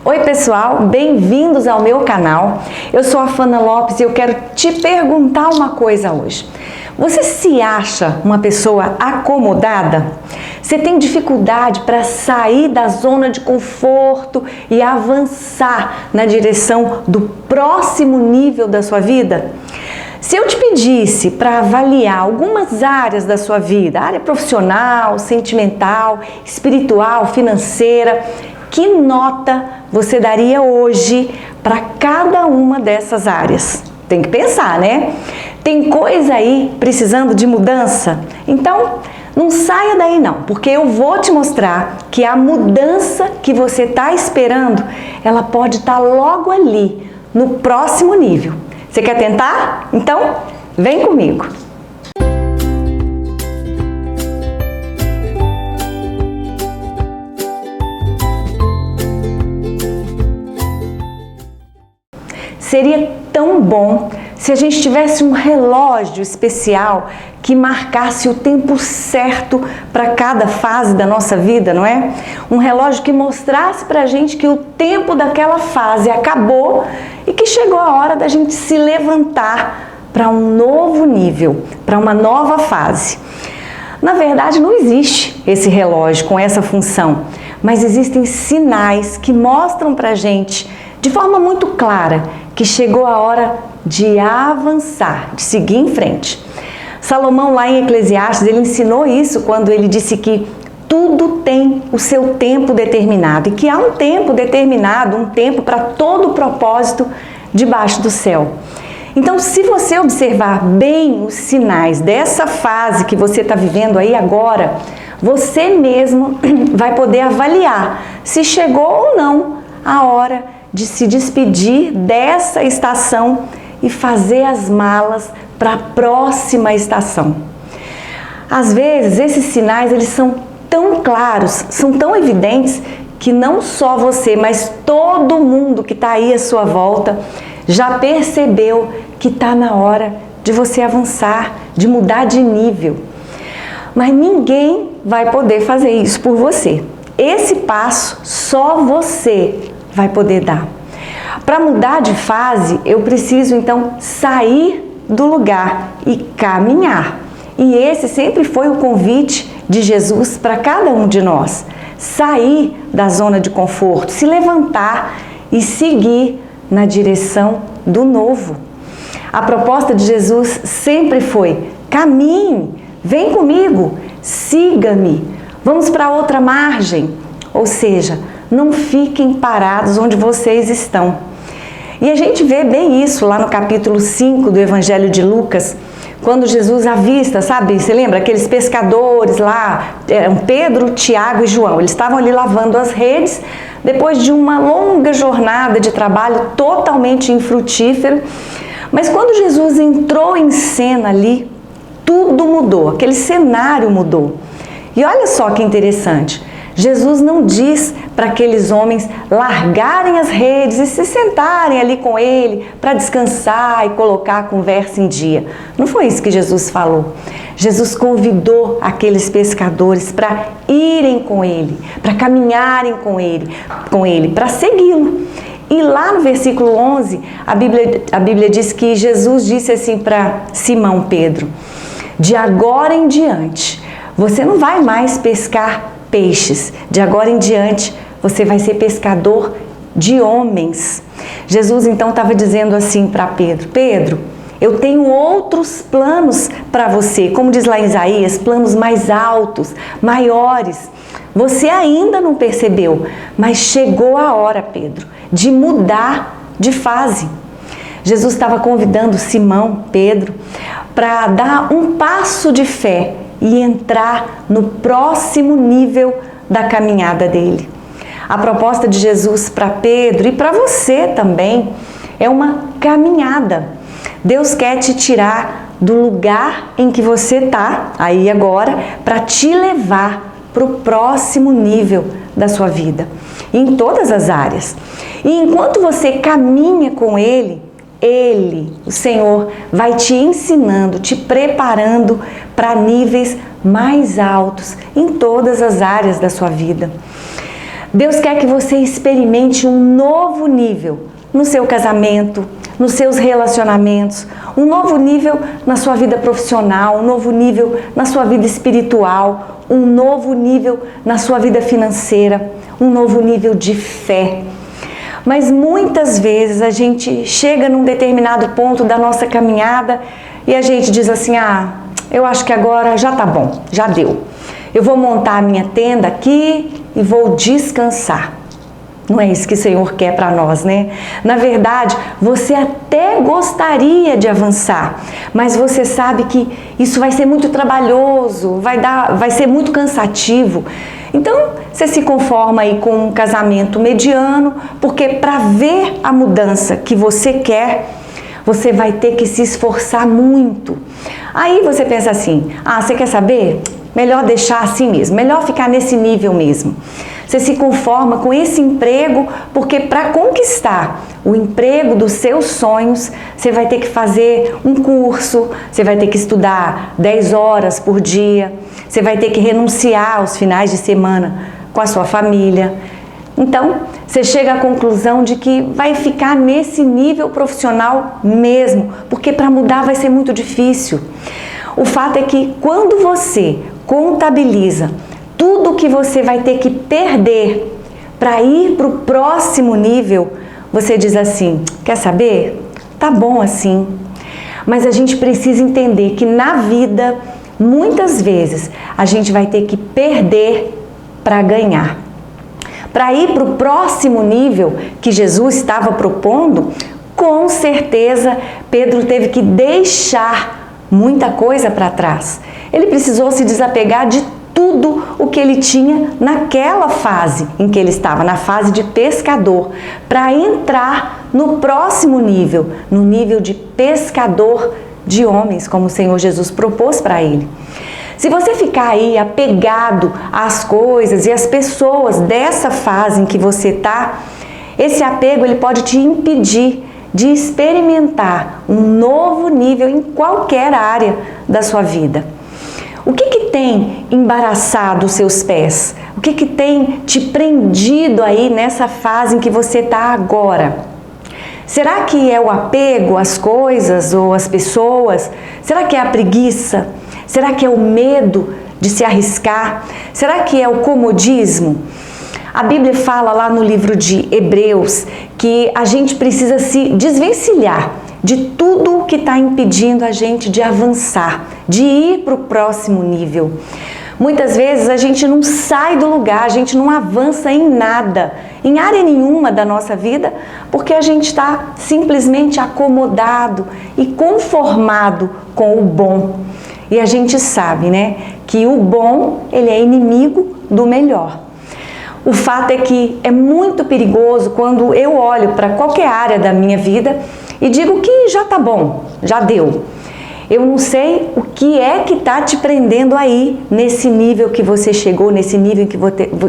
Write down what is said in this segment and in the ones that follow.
Oi pessoal, bem-vindos ao meu canal. Eu sou a Fana Lopes e eu quero te perguntar uma coisa hoje. Você se acha uma pessoa acomodada? Você tem dificuldade para sair da zona de conforto e avançar na direção do próximo nível da sua vida? Se eu te pedisse para avaliar algumas áreas da sua vida, área profissional, sentimental, espiritual, financeira, que nota você daria hoje para cada uma dessas áreas? Tem que pensar, né? Tem coisa aí precisando de mudança? Então, não saia daí não, porque eu vou te mostrar que a mudança que você está esperando, ela pode estar logo ali, no próximo nível. Você quer tentar? Então, vem comigo! Seria tão bom se a gente tivesse um relógio especial que marcasse o tempo certo para cada fase da nossa vida, não é? Um relógio que mostrasse para a gente que o tempo daquela fase acabou e que chegou a hora da gente se levantar para um novo nível, para uma nova fase. Na verdade, não existe esse relógio com essa função, mas existem sinais que mostram para a gente de forma muito clara que chegou a hora de avançar, de seguir em frente. Salomão, lá em Eclesiastes, ele ensinou isso quando ele disse que tudo tem o seu tempo determinado e que há um tempo determinado, um tempo para todo o propósito debaixo do céu. Então, se você observar bem os sinais dessa fase que você está vivendo aí agora, você mesmo vai poder avaliar se chegou ou não a hora de se despedir dessa estação e fazer as malas para a próxima estação. Às vezes, esses sinais eles são tão claros, são tão evidentes, que não só você, mas todo mundo que está aí à sua volta já percebeu que está na hora de você avançar, de mudar de nível. Mas ninguém vai poder fazer isso por você. Esse passo só você vai poder dar. Para mudar de fase, eu preciso então sair do lugar e caminhar. E esse sempre foi o convite de Jesus para cada um de nós. Sair da zona de conforto, se levantar e seguir na direção do novo. A proposta de Jesus sempre foi: caminhe, vem comigo, siga-me, vamos para outra margem. Ou seja, não fiquem parados onde vocês estão. E a gente vê bem isso lá no capítulo 5 do Evangelho de Lucas, quando Jesus avista, sabe? Você lembra? Aqueles pescadores lá, Pedro, Tiago e João. Eles estavam ali lavando as redes, depois de uma longa jornada de trabalho totalmente infrutífero. Mas quando Jesus entrou em cena ali, tudo mudou, aquele cenário mudou. E olha só que interessante. Jesus não diz para aqueles homens largarem as redes e se sentarem ali com ele para descansar e colocar a conversa em dia. Não foi isso que Jesus falou. Jesus convidou aqueles pescadores para irem com ele, para caminharem com ele, para segui-lo. E lá no versículo 11, a Bíblia diz que Jesus disse assim para Simão Pedro: de agora em diante, você não vai mais pescar peixes. De agora em diante, você vai ser pescador de homens. Jesus então estava dizendo assim para Pedro: Pedro, eu tenho outros planos para você, como diz lá em Isaías, planos mais altos, maiores. Você ainda não percebeu, mas chegou a hora, Pedro, de mudar de fase. Jesus estava convidando Simão, Pedro, para dar um passo de fé e entrar no próximo nível da caminhada dele. A proposta de Jesus para Pedro e para você também é uma caminhada. Deus quer te tirar do lugar em que você está, aí agora, para te levar para o próximo nível da sua vida, em todas as áreas. E enquanto você caminha com Ele, o Senhor, vai te ensinando, te preparando para níveis mais altos em todas as áreas da sua vida. Deus quer que você experimente um novo nível no seu casamento, nos seus relacionamentos, um novo nível na sua vida profissional, um novo nível na sua vida espiritual, um novo nível na sua vida financeira, um novo nível de fé. Mas muitas vezes a gente chega num determinado ponto da nossa caminhada e a gente diz assim, eu acho que agora já tá bom, já deu. Eu vou montar a minha tenda aqui e vou descansar. Não é isso que o Senhor quer para nós, né? Na verdade, você até gostaria de avançar, mas você sabe que isso vai ser muito trabalhoso, vai ser muito cansativo. Então, você se conforma aí com um casamento mediano, porque para ver a mudança que você quer, você vai ter que se esforçar muito. Aí você pensa assim, você quer saber? Melhor deixar assim mesmo, melhor ficar nesse nível mesmo. Você se conforma com esse emprego, porque para conquistar o emprego dos seus sonhos, você vai ter que fazer um curso, você vai ter que estudar 10 horas por dia, você vai ter que renunciar aos finais de semana com a sua família. Então, você chega à conclusão de que vai ficar nesse nível profissional mesmo, porque para mudar vai ser muito difícil. O fato é que quando você contabiliza tudo que você vai ter que perder para ir para o próximo nível, você diz assim, quer saber? Tá bom assim. Mas a gente precisa entender que na vida, muitas vezes, a gente vai ter que perder para ganhar. Para ir para o próximo nível que Jesus estava propondo, com certeza Pedro teve que deixar muita coisa para trás. Ele precisou se desapegar de tudo o que ele tinha naquela fase em que ele estava, na fase de pescador, para entrar no próximo nível, no nível de pescador de homens, como o Senhor Jesus propôs para ele. Se você ficar aí apegado às coisas e às pessoas dessa fase em que você está, esse apego ele pode te impedir de experimentar um novo nível em qualquer área da sua vida. O que tem embaraçado os seus pés? O que tem te prendido aí nessa fase em que você está agora? Será que é o apego às coisas ou às pessoas? Será que é a preguiça? Será que é o medo de se arriscar? Será que é o comodismo? A Bíblia fala lá no livro de Hebreus que a gente precisa se desvencilhar de tudo que está impedindo a gente de avançar, de ir para o próximo nível. Muitas vezes a gente não sai do lugar, a gente não avança em nada, em área nenhuma da nossa vida, porque a gente está simplesmente acomodado e conformado com o bom. E a gente sabe, né, que o bom, ele é inimigo do melhor. O fato é que é muito perigoso quando eu olho para qualquer área da minha vida e digo que já tá bom, já deu. Eu não sei o que é que está te prendendo aí, nesse nível que você chegou, nesse nível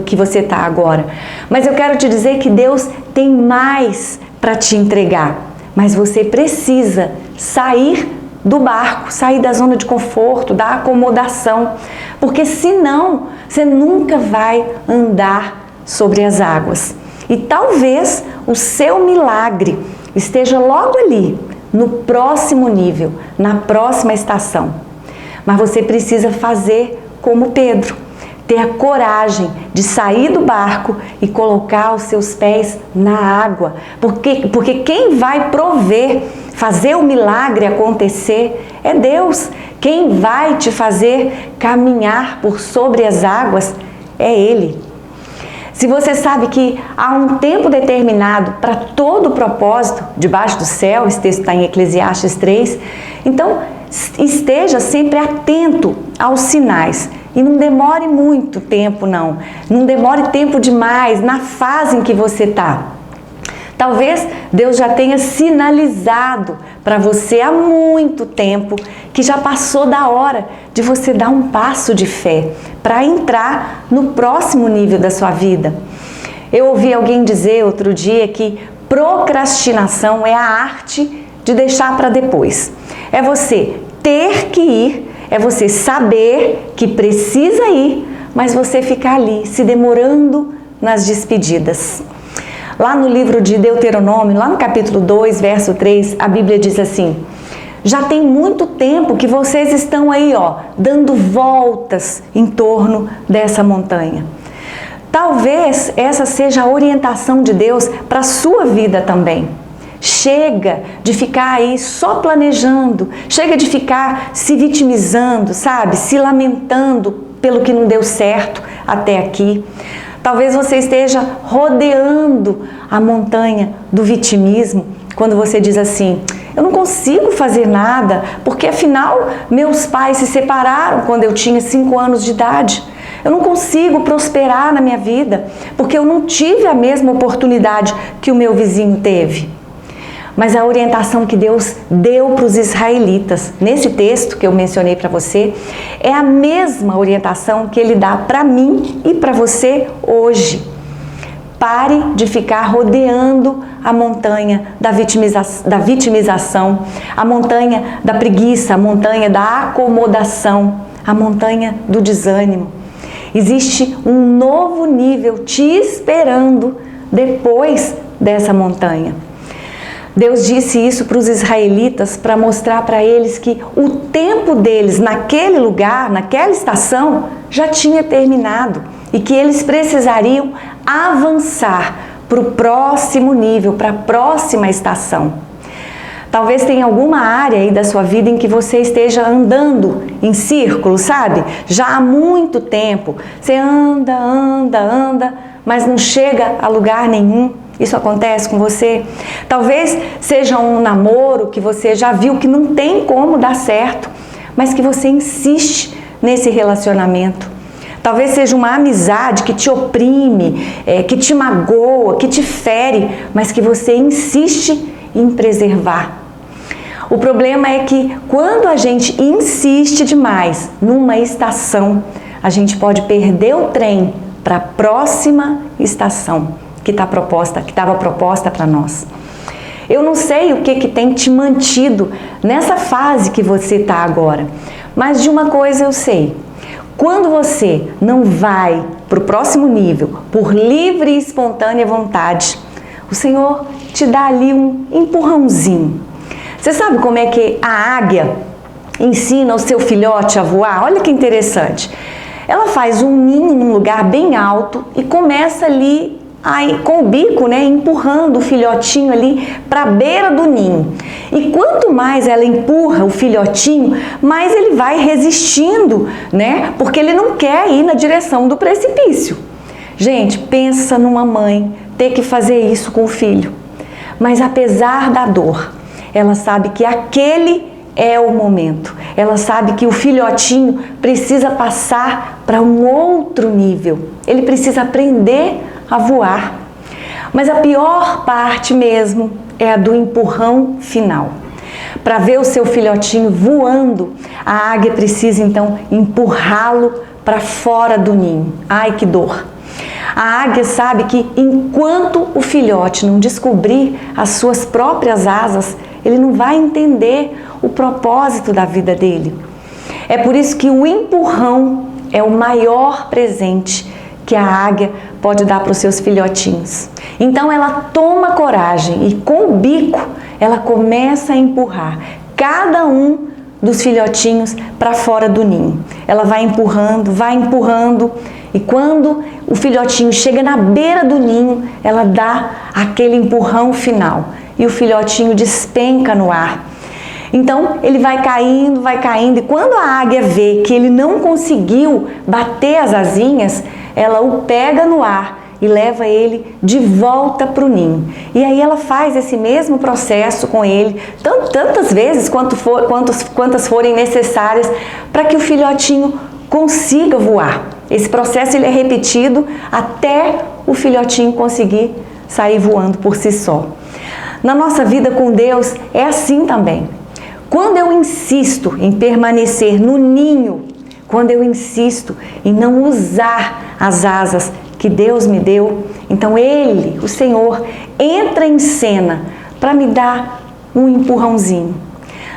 que você está agora. Mas eu quero te dizer que Deus tem mais para te entregar. Mas você precisa sair do barco, sair da zona de conforto, da acomodação. Porque senão, você nunca vai andar sobre as águas. E talvez o seu milagre esteja logo ali, no próximo nível, na próxima estação. Mas você precisa fazer como Pedro, ter a coragem de sair do barco e colocar os seus pés na água. Porque quem vai prover, fazer o milagre acontecer, é Deus. Quem vai te fazer caminhar por sobre as águas é Ele. Se você sabe que há um tempo determinado para todo o propósito debaixo do céu, esse texto está em Eclesiastes 3, então esteja sempre atento aos sinais e não demore muito tempo não demore tempo demais na fase em que você está. Talvez Deus já tenha sinalizado para você há muito tempo que já passou da hora de você dar um passo de fé para entrar no próximo nível da sua vida. Eu ouvi alguém dizer outro dia que procrastinação é a arte de deixar para depois. É você ter que ir, é você saber que precisa ir, mas você ficar ali se demorando nas despedidas. Lá no livro de Deuteronômio, lá no capítulo 2, verso 3, a Bíblia diz assim: já tem muito tempo que vocês estão aí, dando voltas em torno dessa montanha. Talvez essa seja a orientação de Deus para a sua vida também. Chega de ficar aí só planejando, chega de ficar se vitimizando, sabe? Se lamentando pelo que não deu certo até aqui. Talvez você esteja rodeando a montanha do vitimismo quando você diz assim: eu não consigo fazer nada, porque afinal meus pais se separaram quando eu tinha 5 anos de idade. Eu não consigo prosperar na minha vida, porque eu não tive a mesma oportunidade que o meu vizinho teve. Mas a orientação que Deus deu para os israelitas, nesse texto que eu mencionei para você, é a mesma orientação que Ele dá para mim e para você hoje. Pare de ficar rodeando a montanha da vitimização, a montanha da preguiça, a montanha da acomodação, a montanha do desânimo. Existe um novo nível te esperando depois dessa montanha. Deus disse isso para os israelitas para mostrar para eles que o tempo deles naquele lugar, naquela estação, já tinha terminado e que eles precisariam avançar para o próximo nível, para a próxima estação. Talvez tenha alguma área aí da sua vida em que você esteja andando em círculo, sabe? Já há muito tempo. Você anda, mas não chega a lugar nenhum. Isso acontece com você? Talvez seja um namoro que você já viu que não tem como dar certo, mas que você insiste nesse relacionamento. Talvez seja uma amizade que te oprime, que te magoa, que te fere, mas que você insiste em preservar. O problema é que quando a gente insiste demais numa estação, a gente pode perder o trem para a próxima estação que estava proposta para nós. Eu não sei o que tem te mantido nessa fase que você está agora, mas de uma coisa eu sei: quando você não vai para o próximo nível por livre e espontânea vontade, o Senhor te dá ali um empurrãozinho. Você sabe como é que a águia ensina o seu filhote a voar? Olha que interessante. Ela faz um ninho num lugar bem alto e começa ali com o bico, empurrando o filhotinho ali para a beira do ninho. E quanto mais ela empurra o filhotinho, mais ele vai resistindo, porque ele não quer ir na direção do precipício. Gente, pensa numa mãe ter que fazer isso com o filho. Mas apesar da dor, ela sabe que aquele é o momento. Ela sabe que o filhotinho precisa passar para um outro nível. Ele precisa aprender a voar. Mas a pior parte mesmo é a do empurrão final. Para ver o seu filhotinho voando, a águia precisa então empurrá-lo para fora do ninho. Ai, que dor! A águia sabe que enquanto o filhote não descobrir as suas próprias asas, ele não vai entender o propósito da vida dele. É por isso que o empurrão é o maior presente que a águia pode dar para os seus filhotinhos. Então ela toma coragem e com o bico ela começa a empurrar cada um dos filhotinhos para fora do ninho. Ela vai empurrando e quando o filhotinho chega na beira do ninho, ela dá aquele empurrão final e o filhotinho despenca no ar. Então ele vai caindo e quando a águia vê que ele não conseguiu bater as asinhas, ela o pega no ar e leva ele de volta para o ninho. E aí ela faz esse mesmo processo com ele, tantas vezes quantas forem necessárias para que o filhotinho consiga voar. Esse processo ele é repetido até o filhotinho conseguir sair voando por si só. Na nossa vida com Deus é assim também. Quando eu insisto em permanecer no ninho, quando eu insisto em não usar as asas que Deus me deu, então Ele, o Senhor, entra em cena para me dar um empurrãozinho.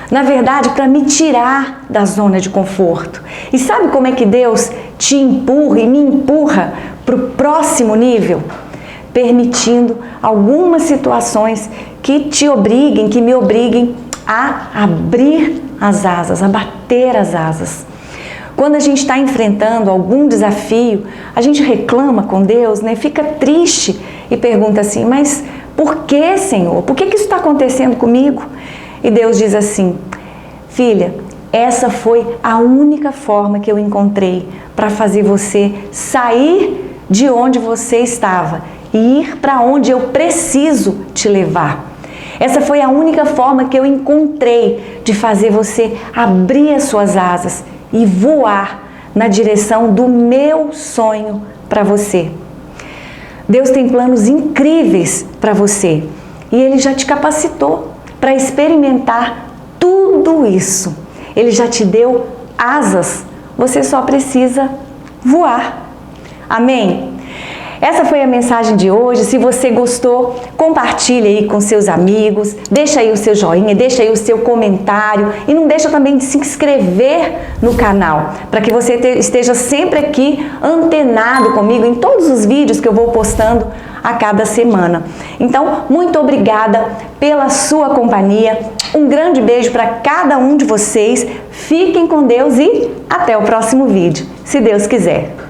Na verdade, para me tirar da zona de conforto. E sabe como é que Deus te empurra e me empurra para o próximo nível? Permitindo algumas situações que te obriguem, que me obriguem a abrir as asas, a bater as asas. Quando a gente está enfrentando algum desafio, a gente reclama com Deus, né? Fica triste e pergunta assim, mas por que, Senhor? Por que isso está acontecendo comigo? E Deus diz assim, filha, essa foi a única forma que eu encontrei para fazer você sair de onde você estava e ir para onde eu preciso te levar. Essa foi a única forma que eu encontrei de fazer você abrir as suas asas e voar na direção do meu sonho para você. Deus tem planos incríveis para você e Ele já te capacitou para experimentar tudo isso. Ele já te deu asas, você só precisa voar. Amém? Essa foi a mensagem de hoje. Se você gostou, compartilhe aí com seus amigos, deixa aí o seu joinha, deixa aí o seu comentário e não deixa também de se inscrever no canal, para que você esteja sempre aqui antenado comigo em todos os vídeos que eu vou postando a cada semana. Então, muito obrigada pela sua companhia, um grande beijo para cada um de vocês, fiquem com Deus e até o próximo vídeo, se Deus quiser.